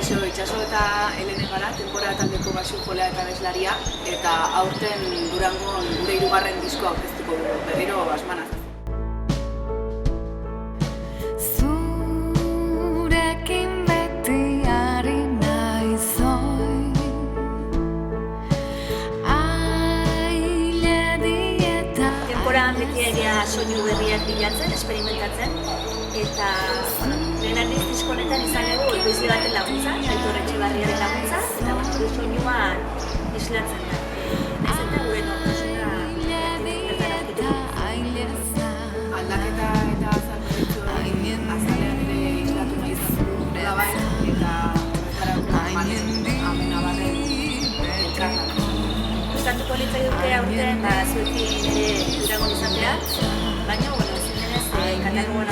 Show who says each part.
Speaker 1: Kaixo, Itxaso eta Helene gara, tenpora taldeko basio jolea eta abeslaria, eta aurten Durangon gure 3. diskoa aurkeztuko dugu, berriro asmanaz.
Speaker 2: Zurekin beti ari naiz oin, aile dieta.
Speaker 3: Tenporan beti egia soinu berriak bilatzen, experimentatzen, eta lehen aldiz disko honetan izan dugu ekoizle baten laguntza, Aitor Etxebarriaren laguntza, eta gure soinuan islatzen da. Ez eta gure nortasuna bertan aurkitu.
Speaker 1: Aldaketa eta azalperitxoen azalean ere islatu nahi izan dugu bai, eta horretara amenabarren entrakan.
Speaker 3: Gustatuko litzaiduke aurten zuekin ere Durangon izatea, baina, zinenez, katalogoan